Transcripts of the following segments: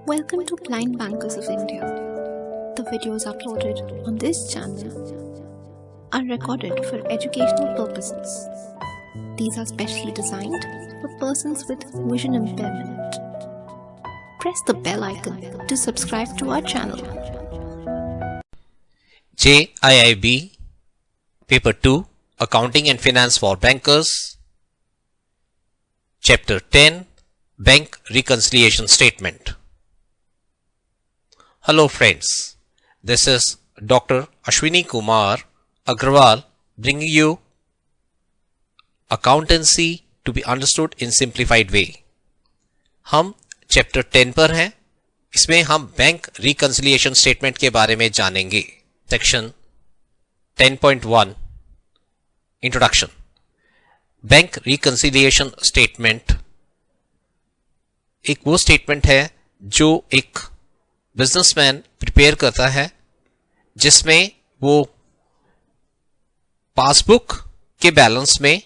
Welcome to Blind Bankers of India. The videos uploaded on this channel are recorded for educational purposes. These are specially designed for persons with vision impairment. Press the bell icon to subscribe to our channel. JIIB Paper 2 Accounting and Finance for Bankers, Chapter 10 Bank Reconciliation Statement. Hello friends, this is Dr. Ashwini Kumar Agrawal bringing you Accountancy to be understood in simplified way. हम chapter 10 पर हैं. इसमें हम bank reconciliation statement के बारे में जानेंगे. Section 10.1 introduction. Bank reconciliation statement एक वो स्टेटमेंट है जो एक बिजनेसमैन प्रिपेयर करता है जिसमें वो पासबुक के बैलेंस में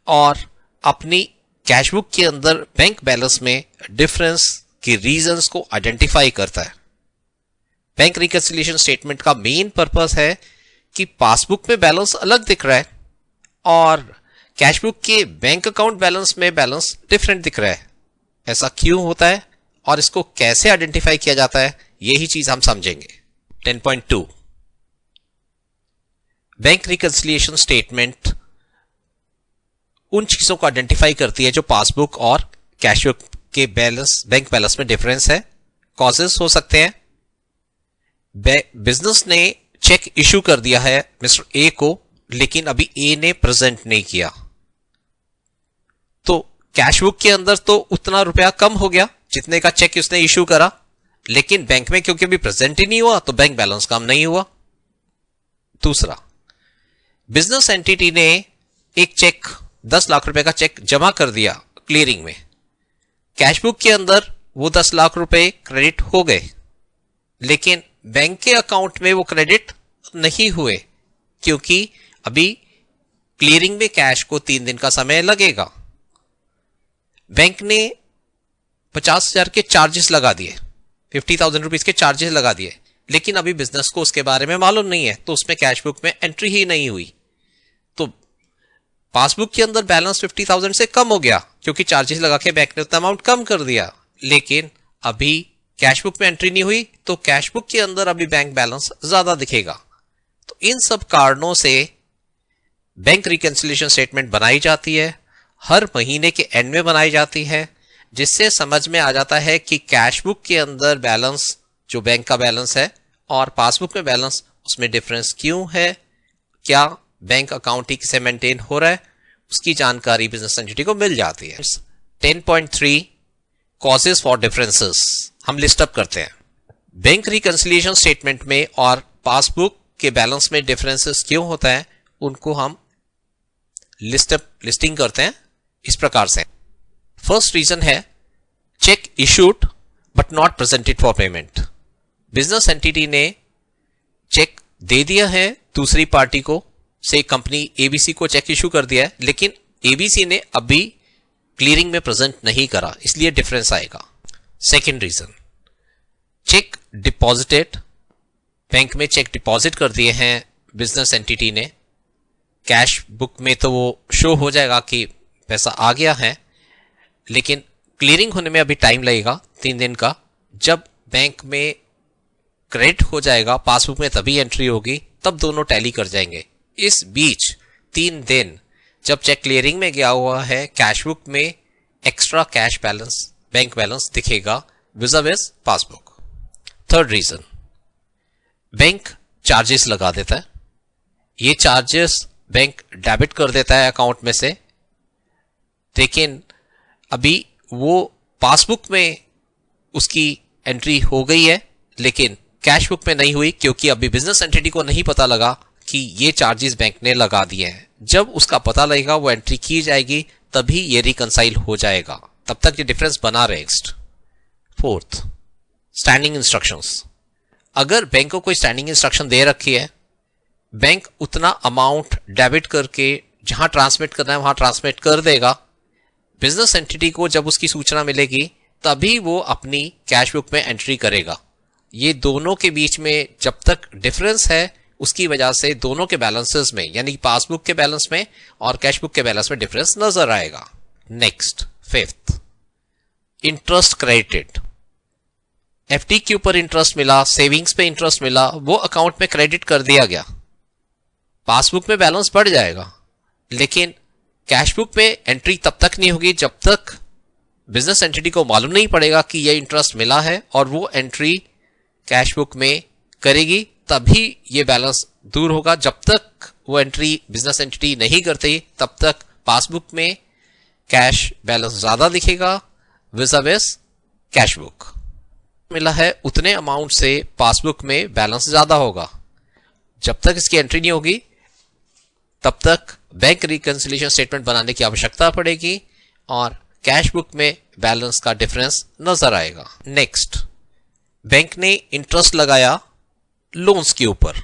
और अपनी कैशबुक के अंदर बैंक बैलेंस में डिफरेंस के रीजंस को आइडेंटिफाई करता है. बैंक रिकंसिलिएशन स्टेटमेंट का मेन पर्पस है कि पासबुक में बैलेंस अलग दिख रहा है और कैशबुक के बैंक अकाउंट बैलेंस में बैलेंस डिफरेंट दिख रहा है. ऐसा क्यों होता है और इसको कैसे आइडेंटिफाई किया जाता है, यही चीज हम समझेंगे. 10.2 बैंक रिकंसिलिएशन स्टेटमेंट उन चीजों को आइडेंटिफाई करती है जो पासबुक और कैशबुक के बैलेंस बैंक बैलेंस में डिफरेंस है. कॉजेस हो सकते हैं. बिजनेस ने चेक इशू कर दिया है मिस्टर ए को, लेकिन अभी ए ने प्रेजेंट नहीं किया, तो कैशबुक के अंदर तो उतना रुपया कम हो गया जितने का चेक उसने इशू करा, लेकिन बैंक में क्योंकि अभी प्रेजेंट ही नहीं हुआ तो बैंक बैलेंस कम नहीं हुआ. दूसरा, बिजनेस एंटिटी ने एक चेक 10 लाख रुपए का चेक जमा कर दिया क्लियरिंग में. कैशबुक के अंदर वो 10 लाख रुपए क्रेडिट हो गए, लेकिन बैंक के अकाउंट में वो क्रेडिट नहीं हुए क्योंकि अभी क्लियरिंग में कैश को 3 दिन का समय लगेगा. बैंक ने 50,000 के चार्जेस लगा दिए, 50,000 रुपीज के चार्जेस लगा दिए, लेकिन अभी बिजनेस को उसके बारे में मालूम नहीं है तो उसमें कैशबुक में एंट्री ही नहीं हुई. तो पासबुक के अंदर बैलेंस 50,000 से कम हो गया क्योंकि चार्जेस लगा के बैंक ने उतना अमाउंट कम कर दिया, लेकिन अभी कैशबुक में एंट्री नहीं हुई तो कैशबुक के अंदर अभी बैंक बैलेंस ज्यादा दिखेगा. तो इन सब कारणों से बैंक रिकंसिलिएशन स्टेटमेंट बनाई जाती है. हर महीने के एंड में बनाई जाती है, जिससे समझ में आ जाता है कि कैशबुक के अंदर बैलेंस जो बैंक का बैलेंस है और पासबुक में बैलेंस उसमें डिफरेंस क्यों है, क्या बैंक अकाउंट ही से मेंटेन हो रहा है, उसकी जानकारी बिजनेस एंटिटी को मिल जाती है. 10.3 कॉजेस फॉर डिफरेंसेस हम लिस्ट अप करते हैं. बैंक रिकंसिलिएशन स्टेटमेंट में और पासबुक के बैलेंस में डिफरेंसेस क्यों होता है उनको हम लिस्टिंग करते हैं इस प्रकार से. फर्स्ट रीजन है check issued but not presented for payment. Business entity ने चेक दे दिया है दूसरी पार्टी को, से कंपनी एबीसी को चेक इशू कर दिया है, लेकिन एबीसी ने अभी क्लियरिंग में प्रेजेंट नहीं करा, इसलिए डिफरेंस आएगा. Second reason, cheque deposited. Bank में चेक डिपॉजिट कर दिए हैं बिजनेस एंटिटी ने. कैश बुक में तो वो शो हो जाएगा कि पैसा आ गया है, लेकिन क्लियरिंग होने में अभी टाइम लगेगा 3 दिन का. जब बैंक में क्रेडिट हो जाएगा पासबुक में तभी एंट्री होगी, तब दोनों टैली कर जाएंगे. इस बीच 3 दिन जब चेक क्लियरिंग में गया हुआ है, कैशबुक में extra cash balance bank balance दिखेगा viz passbook. Third reason, bank charges लगा देता है. ये चार्जेस बैंक डेबिट कर देता है अकाउंट में से, लेकिन अभी वो पासबुक में उसकी एंट्री हो गई है लेकिन कैशबुक में नहीं हुई क्योंकि अभी बिजनेस एंटिटी को नहीं पता लगा कि ये चार्जेस बैंक ने लगा दिए हैं. जब उसका पता लगेगा वो एंट्री की जाएगी, तभी ये रिकंसाइल हो जाएगा, तब तक ये डिफरेंस बना रहेगा. Fourth, standing instructions. अगर बैंक को कोई स्टैंडिंग इंस्ट्रक्शन दे रखी है, बैंक उतना अमाउंट डेबिट करके जहां ट्रांसमिट करना है वहां ट्रांसमिट कर देगा. बिजनेस एंटिटी को जब उसकी सूचना मिलेगी तभी वो अपनी कैश बुक में एंट्री करेगा। ये दोनों के बीच में जब तक डिफरेंस है उसकी वजह से दोनों के बैलेंसेस में यानी पासबुक के बैलेंस में और कैश बुक के बैलेंस में डिफरेंस नजर आएगा। Next, fifth, interest credited. FD के ऊपर इंटरेस्ट मिला, सेविंग्स पे इंटरेस्ट मिला, वो अकाउंट में क्रेडिट कर दिया गया, पासबुक में बैलेंस बढ़ जाएगा, लेकिन कैश बुक में एंट्री तब तक नहीं होगी जब तक बिजनेस एंटिटी को मालूम नहीं पड़ेगा कि ये इंटरेस्ट मिला है और वो एंट्री कैश बुक में करेगी, तभी ये बैलेंस दूर होगा। जब तक वो एंट्री बिजनेस एंटिटी नहीं करती तब तक पासबुक में कैश बैलेंस ज्यादा दिखेगा विज़ कैश बुक। मिला है उतने अमाउंट से पासबुक में बैलेंस ज्यादा होगा। जब तक इसकी एंट्री नहीं होगी तब तक बैंक रिकंसिलिएशन स्टेटमेंट बनाने की आवश्यकता पड़ेगी और कैश बुक में बैलेंस का डिफरेंस नजर आएगा। नेक्स्ट, बैंक ने इंटरेस्ट लगाया लोन्स के ऊपर,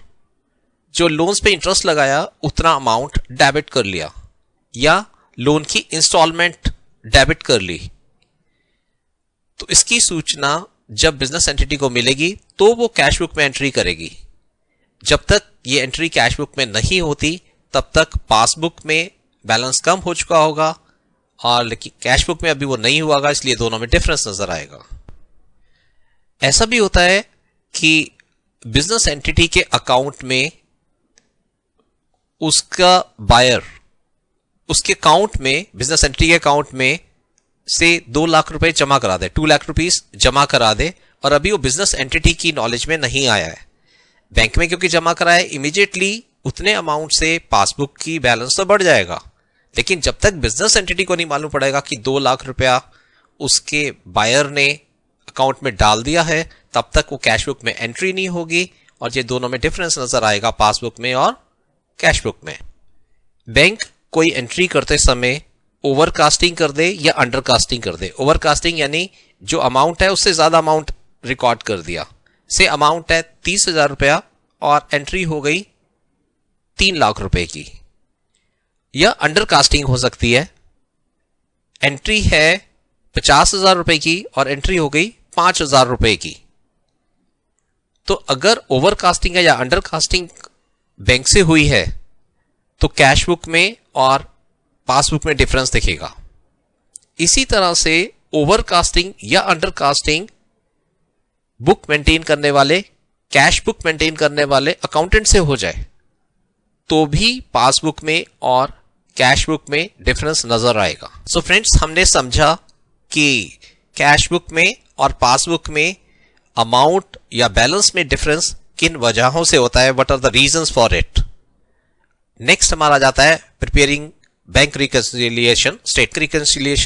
जो लोन्स पे इंटरेस्ट लगाया उतना अमाउंट डेबिट कर लिया या लोन की इंस्टॉलमेंट डेबिट कर ली, तो इसकी सूचना जब बिजनेस एंटिटी को मिलेगी तो वो कैश बुक में एंट्री करेगी। जब तक ये एंट्री कैश बुक में नहीं होती तब तक पासबुक में बैलेंस कम हो चुका होगा और लेकिन कैश बुक में अभी वो नहीं हुआ होगा, इसलिए दोनों में डिफरेंस नजर आएगा। ऐसा भी होता है कि बिजनेस एंटिटी के अकाउंट में उसका बायर उसके अकाउंट में बिजनेस एंटिटी के अकाउंट में से 2 लाख रुपए जमा करा दे, 2 लाख रुपीस जमा करा दे और अभी वो बिजनेस एंटिटी की नॉलेज में नहीं आया है। बैंक में क्योंकि जमा कराए इमीडिएटली उतने अमाउंट से पासबुक की बैलेंस तो बढ़ जाएगा, लेकिन जब तक बिजनेस एंटिटी को नहीं मालूम पड़ेगा कि 2 लाख रुपया उसके बायर ने अकाउंट में डाल दिया है तब तक वो कैश बुक में एंट्री नहीं होगी और ये दोनों में डिफरेंस नजर आएगा पासबुक में और कैश बुक में। बैंक कोई एंट्री करते समय ओवरकास्टिंग कर दे या अंडरकास्टिंग कर दे। ओवरकास्टिंग यानी जो अमाउंट है उससे ज्यादा अमाउंट रिकॉर्ड कर दिया, से अमाउंट है 30,000 रुपया और एंट्री हो गई 3 लाख रुपए की। या अंडरकास्टिंग हो सकती है, एंट्री है 50,000 रुपए की और एंट्री हो गई 5,000 रुपए की। तो अगर ओवरकास्टिंग है या अंडरकास्टिंग बैंक से हुई है तो कैश बुक में और पासबुक में डिफरेंस दिखेगा। इसी तरह से ओवरकास्टिंग या अंडरकास्टिंग बुक मेंटेन करने वाले, कैश बुक मेंटेन करने वाले अकाउंटेंट से हो जाए तो भी पासबुक में और कैश बुक में डिफरेंस नजर आएगा। सो फ्रेंड्स, हमने समझा कि कैश बुक में और पासबुक में अमाउंट या बैलेंस में डिफरेंस किन वजहों से होता है, what are the reasons for it. Next हमारा जाता है प्रिपेयरिंग बैंक रिकंसिलिएशन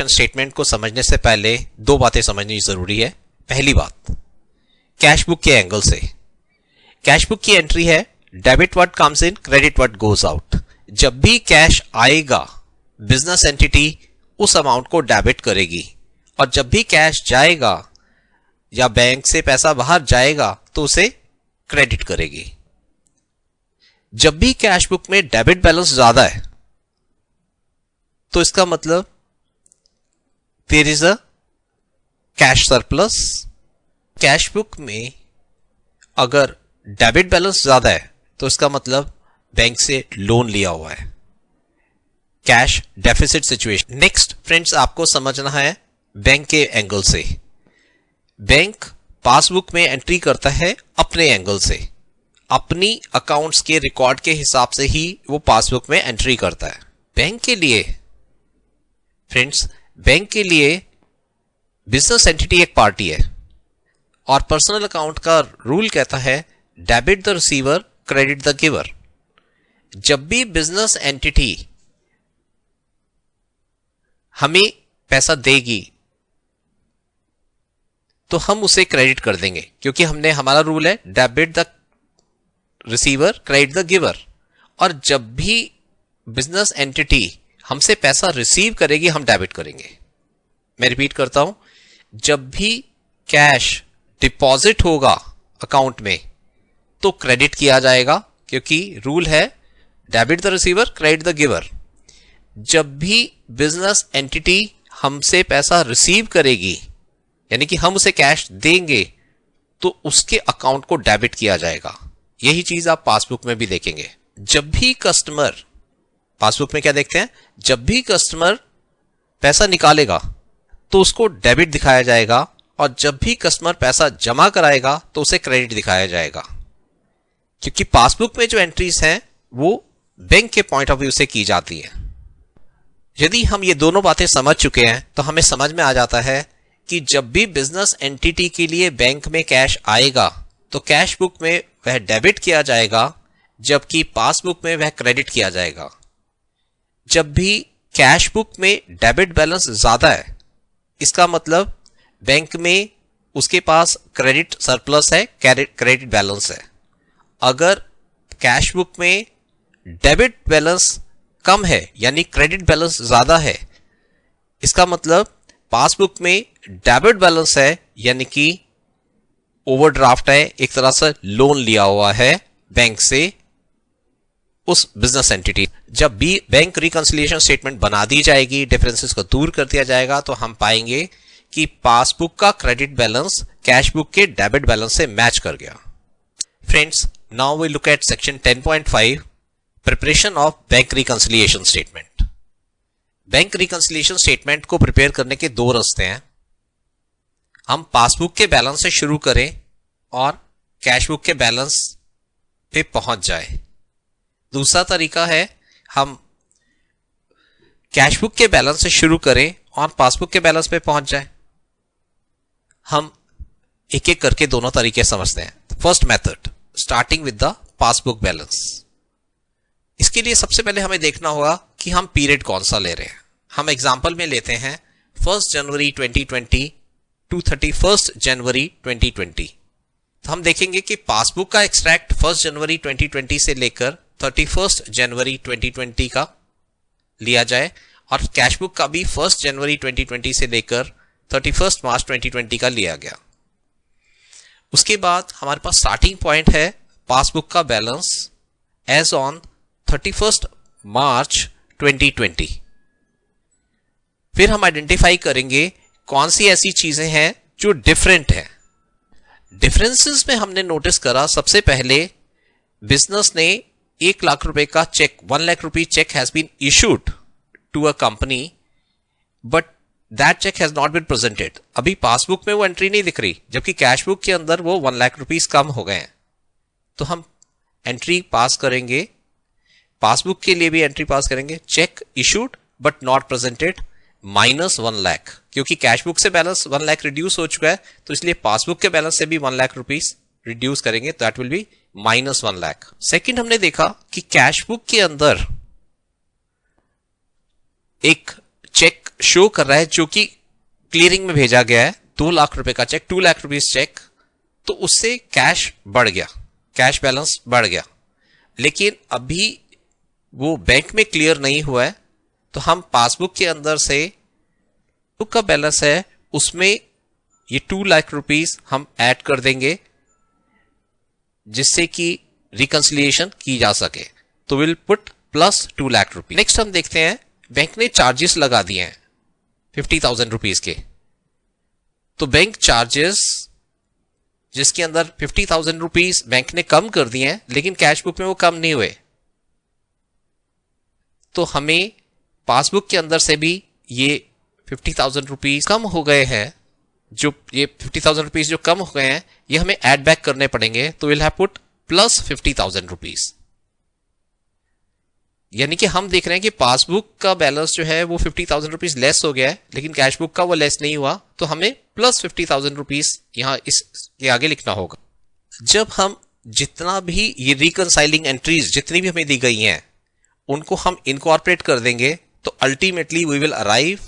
स्टेटमेंट को समझने से पहले 2 बातें समझनी जरूरी है। पहली बात, कैश बुक के एंगल से। कैश बुक की एंट्री है debit what comes in, credit what goes out. जब भी कैश आएगा बिजनेस एंटिटी उस अमाउंट को डेबिट करेगी और जब भी कैश जाएगा या बैंक से पैसा बाहर जाएगा तो उसे क्रेडिट करेगी। जब भी कैश बुक में डेबिट बैलेंस ज्यादा है तो इसका मतलब there is a cash surplus. Cash book में अगर डेबिट बैलेंस ज्यादा है तो इसका मतलब बैंक से लोन लिया हुआ है, cash deficit situation. Next friends, आपको समझना है बैंक के एंगल से। बैंक पासबुक में एंट्री करता है अपने एंगल से, अपनी अकाउंट्स के रिकॉर्ड के हिसाब से ही वो पासबुक में एंट्री करता है। बैंक के लिए फ्रेंड्स, बैंक के लिए बिजनेस एंटिटी एक पार्टी है और पर्सनल अकाउंट का रूल कहता है debit the receiver, credit the giver. जब भी बिजनेस एंटिटी हमें पैसा देगी तो हम उसे क्रेडिट कर देंगे, क्योंकि हमारा रूल है debit the receiver, credit the giver. और जब भी बिजनेस एंटिटी हमसे पैसा रिसीव करेगी हम डेबिट करेंगे। मैं रिपीट करता हूं, जब भी कैश डिपॉजिट होगा अकाउंट में तो क्रेडिट किया जाएगा, क्योंकि रूल है debit the receiver, credit the giver. जब भी बिजनेस एंटिटी हमसे पैसा रिसीव करेगी यानी कि हम उसे कैश देंगे तो उसके अकाउंट को डेबिट किया जाएगा। यही चीज आप पासबुक में भी देखेंगे। जब भी कस्टमर, पासबुक में क्या देखते हैं, जब भी कस्टमर पैसा निकालेगा तो उसको डेबिट दिखाया जाएगा, और जब भी कस्टमर पैसा जमा कराएगा तो उसे क्रेडिट दिखाया जाएगा, क्योंकि पासबुक में जो एंट्रीज हैं वो बैंक के पॉइंट ऑफ व्यू से की जाती हैं। यदि हम ये दोनों बातें समझ चुके हैं तो हमें समझ में आ जाता है कि जब भी बिजनेस एंटिटी के लिए बैंक में कैश आएगा तो कैश बुक में वह डेबिट किया जाएगा, जबकि पासबुक में वह क्रेडिट किया जाएगा। जब भी कैश बुक में डेबिट बैलेंस ज्यादा है, इसका मतलब बैंक में उसके पास क्रेडिट सरप्लस है, क्रेडिट बैलेंस है। अगर कैश बुक में डेबिट बैलेंस कम है यानी क्रेडिट बैलेंस ज्यादा है, इसका मतलब पासबुक में डेबिट बैलेंस है यानी कि ओवरड्राफ्ट है, एक तरह से लोन लिया हुआ है बैंक से उस बिजनेस एंटिटी। जब भी बैंक रिकंसिलिएशन स्टेटमेंट बना दी जाएगी, डिफरेंसेस को दूर कर दिया जाएगा, तो हम पाएंगे कि पासबुक का क्रेडिट बैलेंस कैश बुक के डेबिट बैलेंस से मैच कर गया। Friends, now we look at section 10.5 preparation of bank reconciliation statement. Bank reconciliation statement को प्रिपेयर करने के दो रास्ते हैं। हम पासबुक के बैलेंस से शुरू करें और कैश बुक के बैलेंस पे पहुंच जाए। दूसरा तरीका है हम कैश बुक के बैलेंस से शुरू करें और पासबुक के बैलेंस पे पहुंच जाए। हम एक एक करके दोनों तरीके समझते हैं। First method, starting with the passbook balance. इसके लिए सबसे पहले हमें देखना होगा कि हम पीरियड कौन सा ले रहे हैं। हम एग्जांपल में लेते हैं 1 जनवरी 2020 टू 31 जनवरी 2020। तो हम देखेंगे कि पासबुक का एक्सट्रैक्ट 1 जनवरी 2020 से लेकर 31 जनवरी 2020 का लिया जाए, और कैश बुक का भी 1 जनवरी 2020 से लेकर 31 मार्च 2020 का लिया गया। उसके बाद हमारे पास स्टार्टिंग पॉइंट है पासबुक का बैलेंस एज ऑन 31 मार्च 2020। फिर हम आइडेंटिफाई करेंगे कौन सी ऐसी चीजें हैं जो डिफरेंट है। डिफरेंसेस में हमने नोटिस करा, सबसे पहले बिजनेस ने 1 लाख रुपए का cheque, 1 lakh rupee cheque has been issued to a company, but that cheque has not been presented. अभी पासबुक में वो एंट्री नहीं दिख रही, जबकि कैश बुक के अंदर वो 1 लाख रुपीस कम हो गए हैं। तो हम एंट्री पास करेंगे, पासबुक के लिए भी एंट्री पास करेंगे, check issued but not presented -1 lakh, क्योंकि कैश बुक से बैलेंस 1 लाख रिड्यूस हो चुका है, तो इसलिए पासबुक के बैलेंस से भी 1 लाख रुपीस रिड्यूस करेंगे, तो that will B -1 lakh. Second, हमने देखा कि कैश बुक के अंदर एक चेक शो कर रहा है जो कि क्लियरिंग में भेजा गया है, 2 लाख रुपए का चेक, 2 लाख रुपीस चेक, तो उससे कैश बढ़ गया, कैश बैलेंस बढ़ गया, लेकिन अभी वो बैंक में क्लियर नहीं हुआ है। तो हम पासबुक के अंदर से बुक का बैलेंस है उसमें ये 2 लाख रुपीस हम ऐड कर देंगे, जिससे कि रिकंसिलिएशन की जा सके। तो will put +2 lakh rupees. Next हम देखते हैं बैंक ने चार्जेस लगा दिए हैं 50,000 रुपीस के। तो बैंक चार्जेस जिसके अंदर 50,000 रुपीस बैंक ने कम कर दिए हैं, लेकिन कैश बुक में वो कम नहीं हुए, तो हमें पासबुक के अंदर से भी ये 50,000 रुपीज कम हो गए हैं, जो ये 50,000 रुपीज जो कम हो गए हैं ये हमें ऐड बैक करने पड़ेंगे। तो विल हैव पुट +50,000 रुपीज। यानी कि हम देख रहे हैं कि पासबुक का बैलेंस जो है वो 50,000 रुपीज लेस हो गया है, लेकिन कैश बुक का वो लेस नहीं हुआ, तो हमें +50,000 रुपीज यहां इसके आगे लिखना होगा। जब हम जितना भी ये रिकंसाइलिंग एंट्रीज जितनी भी हमें दी गई हैं उनको हम इनकॉर्पोरेट कर देंगे, तो ultimately we will arrive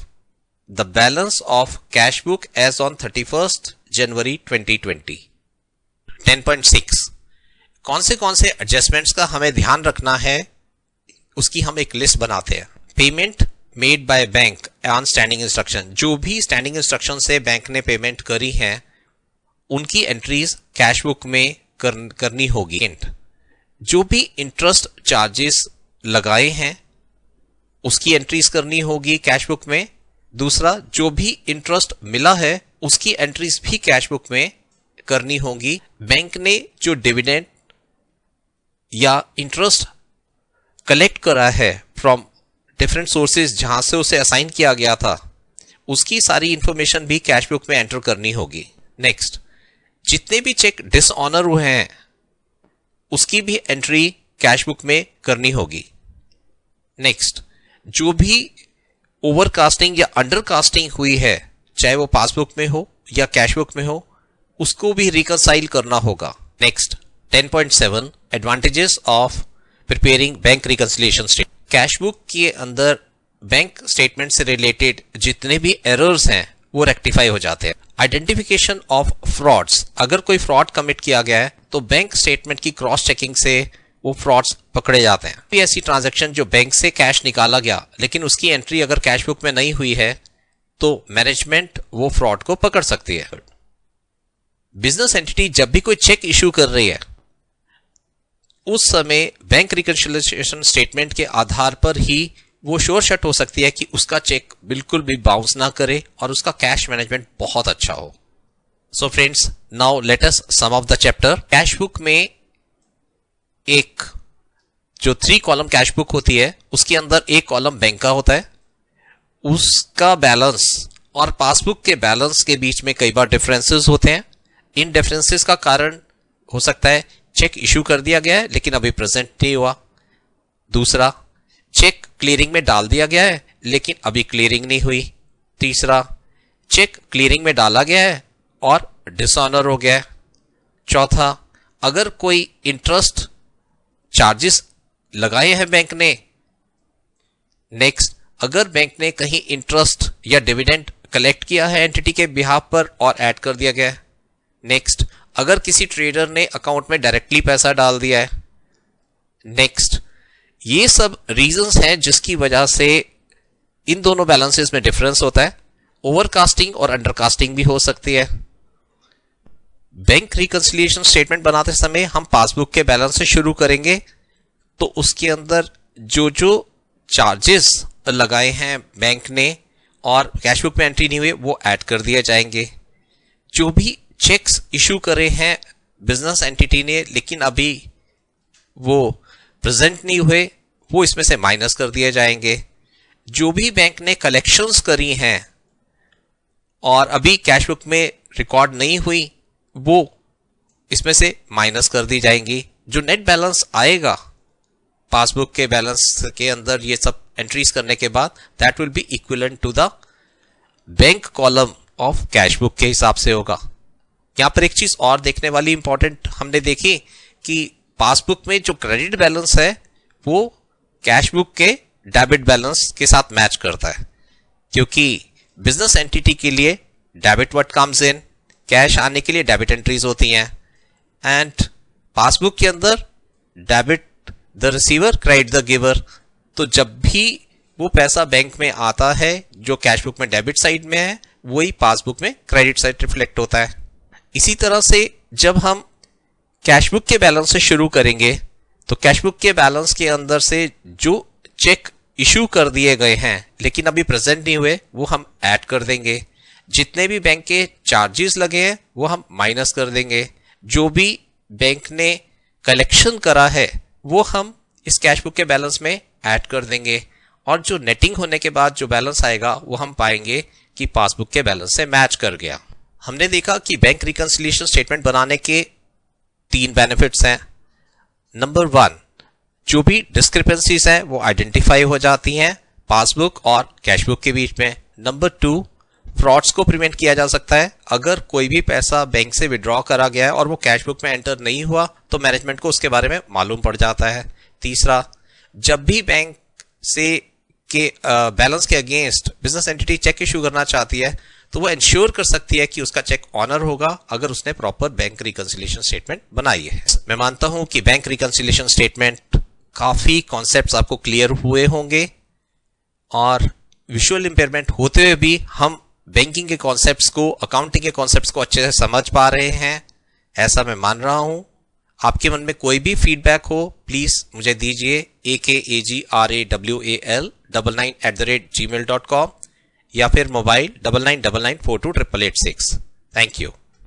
the balance of cash book as on 31 January 2020। 10.6 कौन से एडजस्टमेंट्स का हमें ध्यान रखना है उसकी हम एक लिस्ट बनाते हैं। Payment made by bank on standing instruction, जो भी स्टैंडिंग इंस्ट्रक्शन से बैंक ने पेमेंट करी है उनकी एंट्रीज कैश बुक में करनी होगी। जो भी इंटरेस्ट चार्जेस लगाए हैं उसकी एंट्रीज करनी होगी कैश बुक में। दूसरा, जो भी इंटरेस्ट मिला है उसकी एंट्रीज भी कैश बुक में करनी होगी। बैंक ने जो डिविडेंड या इंटरेस्ट कलेक्ट करा है फ्रॉम डिफरेंट सोर्सेज जहां से उसे असाइन किया गया था, उसकी सारी इंफॉर्मेशन भी कैश बुक में एंटर करनी होगी। नेक्स्ट, जितने भी चेक डिसऑनर हुए हैं उसकी भी एंट्री कैश बुक में करनी होगी। नेक्स्ट, जो भी ओवरकास्टिंग या अंडरकास्टिंग हुई है, चाहे वो पासबुक में हो या कैश बुक में हो, उसको भी रिकंसाइल करना होगा। Next, 10.7 advantages of preparing bank reconciliation statement. Cash book के अंदर बैंक स्टेटमेंट से रिलेटेड जितने भी एरर्स हैं वो रेक्टिफाई हो जाते हैं। आइडेंटिफिकेशन ऑफ फ्रॉड्स, अगर कोई फ्रॉड कमिट किया गया है तो बैंक स्टेटमेंट की क्रॉस चेकिंग से वो फ्रॉड्स पकड़े जाते हैं। भी ऐसी ट्रांजैक्शन जो बैंक से कैश निकाला गया लेकिन उसकी एंट्री अगर कैश बुक में नहीं हुई है तो मैनेजमेंट वो फ्रॉड को पकड़ सकती है। बिजनेस एंटिटी जब भी कोई चेक इश्यू कर रही है उस समय बैंक रिकंसिलिएशन स्टेटमेंट के आधार पर ही वो श्योर शट हो सकती है कि उसका चेक बिल्कुल भी बाउंस ना करे और उसका कैश मैनेजमेंट बहुत अच्छा हो। So friends, now let us sum of the chapter. Cash book में एक जो 3 कॉलम कैश बुक होती है उसके अंदर एक कॉलम बैंक का होता है। उसका बैलेंस और पासबुक के बैलेंस के बीच में कई बार डिफरेंसेस होते हैं। इन डिफरेंसेस का कारण हो सकता है चेक इश्यू कर दिया गया है लेकिन अभी प्रेजेंट नहीं हुआ। दूसरा, चेक क्लियरिंग में डाल दिया गया है लेकिन अभी क्लियरिंग नहीं हुई। तीसरा, चेक क्लियरिंग में डाला गया है और डिसऑनर हो गया है। चौथा, अगर कोई इंटरेस्ट चार्जेस लगाए हैं बैंक ने। नेक्स्ट, अगर बैंक ने कहीं इंटरेस्ट या डिविडेंड कलेक्ट किया है एंटिटी के बिहाफ पर और ऐड कर दिया गया है। नेक्स्ट, अगर किसी ट्रेडर ने अकाउंट में डायरेक्टली पैसा डाल दिया है। नेक्स्ट, ये सब रीजंस हैं जिसकी वजह से इन दोनों बैलेंसेस में डिफरेंस होता है। ओवरकास्टिंग और अंडरकास्टिंग भी हो सकती है। बैंक रिकंसिलिएशन स्टेटमेंट बनाते समय हम पासबुक के बैलेंस से शुरू करेंगे तो उसके अंदर जो जो चार्जेस लगाए हैं बैंक ने और कैश बुक में एंट्री नहीं हुई वो ऐड कर दिए जाएंगे। जो भी चेक्स इशू करे हैं बिजनेस एंटिटी ने लेकिन अभी वो प्रेजेंट नहीं हुए वो इसमें से माइनस कर दिए जाएंगे। जो भी बैंक ने कलेक्शंस करी हैं और अभी कैश बुक में रिकॉर्ड नहीं हुई वो इसमें से माइनस कर दी जाएंगी। जो नेट बैलेंस आएगा पासबुक के बैलेंस के अंदर ये सब एंट्रीज करने के बाद that will be equivalent to the bank column of cash book के हिसाब से होगा। यहां पर एक चीज और देखने वाली इंपॉर्टेंट हमने देखी कि पासबुक में जो क्रेडिट बैलेंस है वो कैश बुक के डेबिट बैलेंस के साथ मैच करता है क्योंकि बिजनेस एंटिटी के लिए debit what comes in, cash आने के लिए डेबिट एंट्रीज होती हैं एंड पासबुक के अंदर debit the receiver credit the giver. तो जब भी वो पैसा बैंक में आता है जो कैश बुक में डेबिट साइड में है वही पासबुक में क्रेडिट साइड रिफ्लेक्ट होता है। इसी तरह से जब हम कैश बुक के बैलेंस से शुरू करेंगे तो कैश बुक के बैलेंस के अंदर से जो चेक इशू कर दिए गए हैं लेकिन अभी प्रेजेंट नहीं हुए वो हम ऐड कर देंगे। जितने भी बैंक के चार्जेस लगे हैं वो हम माइनस कर देंगे। जो भी बैंक ने कलेक्शन करा है वो हम इस कैश बुक के बैलेंस में ऐड कर देंगे और जो नेटिंग होने के बाद जो बैलेंस आएगा वो हम पाएंगे कि पासबुक के बैलेंस से मैच कर गया। हमने देखा कि बैंक रिकंसिलिएशन स्टेटमेंट बनाने के 3 बेनिफिट्स हैं। नंबर 1, जो भी डिस्क्रिपेंसीज हैं वो आइडेंटिफाई हो जाती हैं पासबुक और कैश बुक के बीच में। नंबर 2, फ्रॉड्स को प्रिवेंट किया जा सकता है। अगर कोई भी पैसा बैंक से विड्रॉ करा गया है और वो कैश बुक में एंटर नहीं हुआ तो मैनेजमेंट को उसके बारे में मालूम पड़ जाता है। तीसरा, जब भी बैंक से के बैलेंस के against business entity cheque issue करना चाहती है तो वो इंश्योर कर सकती है कि उसका चेक ऑनर होगा अगर उसने प्रॉपर बैंक रिकंसिलिएशन स्टेटमेंट बनाई है। मैं मानता हूं कि बैंक रिकंसिलिएशन स्टेटमेंट काफी कॉन्सेप्ट्स आपको क्लियर हुए होंगे और विजुअल इंपेयरमेंट होते हुए भी हम बैंकिंग के कॉन्सेप्ट्स को, अकाउंटिंग के कॉन्सेप्ट्स को अच्छे से समझ पा रहे हैं ऐसा मैं मान रहा हूं। आपके मन में कोई भी फीडबैक हो प्लीज मुझे दीजिए akagrawl99@gmail.com या फिर मोबाइल 9999428886। Thank you.